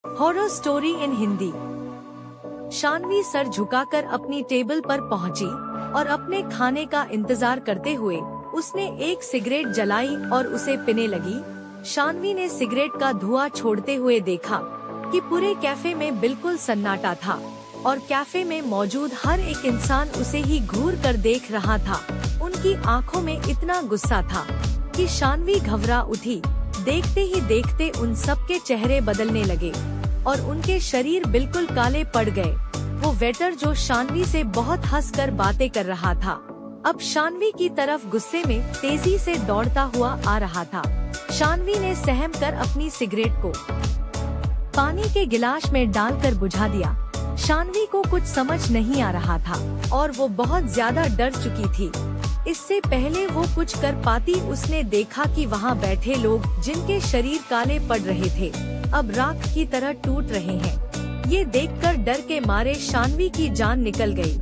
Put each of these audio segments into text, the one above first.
Horror story in Hindi. Shanvi sir झुकाकर अपनी table पर पहुंची और अपने खाने का इंतजार करते हुए उसने एक सिगरेट जलाई और उसे पीने लगी। शानवी ने सिगरेट का धुआं छोड़ते हुए देखा कि पूरे कैफे में बिल्कुल सन्नाटा था और कैफे में मौजूद हर एक इंसान उसे ही घूर कर देख रहा था। उनकी आंखों में इतना गुस्सा था कि शानवी घबरा उठी। देखते ही देखते उन सब के चेहरे बदलने लगे और उनके शरीर बिल्कुल काले पड़ गए। वो वेटर जो शानवी से बहुत हंसकर बातें कर रहा था, अब शानवी की तरफ गुस्से में तेजी से दौड़ता हुआ आ रहा था। शानवी ने सहम कर अपनी सिगरेट को पानी के गिलास में डालकर बुझा दिया। शानवी को कुछ समझ नहीं आ रहा था और वो बहुत ज्यादा डर चुकी थी। इससे पहले वो कुछ कर पाती, उसने देखा कि वहाँ बैठे लोग जिनके शरीर काले पड़ रहे थे अब राख की तरह टूट रहे हैं। ये देखकर डर के मारे शानवी की जान निकल गई।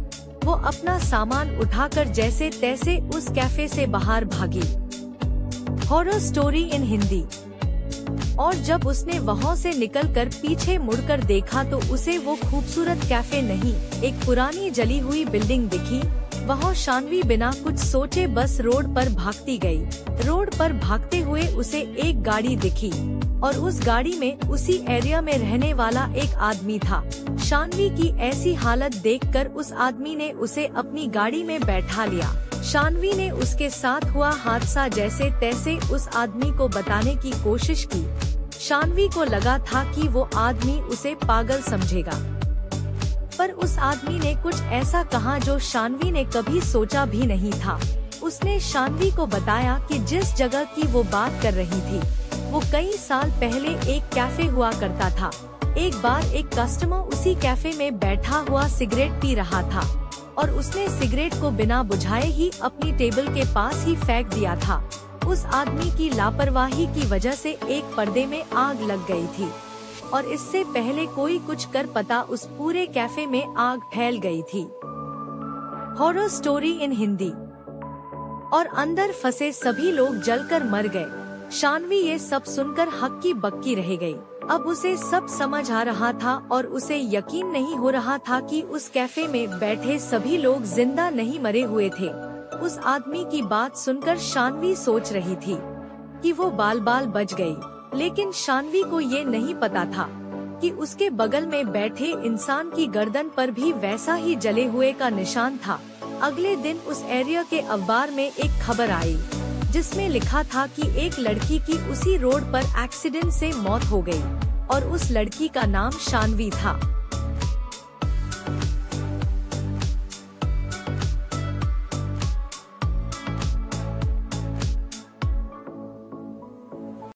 वो अपना सामान उठाकर जैसे तैसे उस कैफे से बाहर भागी। Horror story in Hindi. और जब उसने वहाँ से निकलकर पीछे मुड़कर देखा तो उसे वो खूबसूरत कैफे नहीं, एक पुरानी जली हुई बिल्डिंग दिखी। वहाँ शानवी बिना कुछ सोचे बस रोड पर भागती गई। रोड पर भागते हुए उसे एक गाड़ी दिखी और उस गाड़ी में उसी एरिया में रहने वाला एक आदमी था। शानवी की ऐसी हालत देखकर उस आदमी ने उसे अपनी गाड़ी में बैठा लिया। शानवी ने उसके साथ हुआ हादसा जैसे तैसे उस आदमी को बताने की कोशिश की। शानवी को लगा था कि वो आदमी उसे पागल समझेगा, पर उस आदमी ने कुछ ऐसा कहा जो शानवी ने कभी सोचा भी नहीं था। उसने शानवी को बताया कि जिस जगह की वो बात कर रही थी वो कई साल पहले एक कैफे हुआ करता था। एक बार एक कस्टमर उसी कैफे में बैठा हुआ सिगरेट पी रहा था और उसने सिगरेट को बिना बुझाए ही अपनी टेबल के पास ही फेंक दिया था। उस आदमी की लापरवाही की वजह से एक पर्दे में आग लग गई थी और इससे पहले कोई कुछ कर पाता उस पूरे कैफे में आग फैल गई थी। Horror story in Hindi. और अंदर फंसे सभी लोग जलकर मर गए। शानवी ये सब सुनकर हक्की बक्की रह गई। अब उसे सब समझ आ रहा था और उसे यकीन नहीं हो रहा था कि उस कैफे में बैठे सभी लोग जिंदा नहीं मरे हुए थे। उस आदमी की बात सुनकर शानवी सोच रही थी कि वो बाल बाल बच गई, लेकिन शानवी को ये नहीं पता था कि उसके बगल में बैठे इंसान की गर्दन पर भी वैसा ही जले हुए का निशान था। अगले दिन उस एरिया के अखबार में एक खबर आई जिसमें लिखा था कि एक लड़की की उसी रोड पर एक्सीडेंट से मौत हो गई और उस लड़की का नाम शानवी था।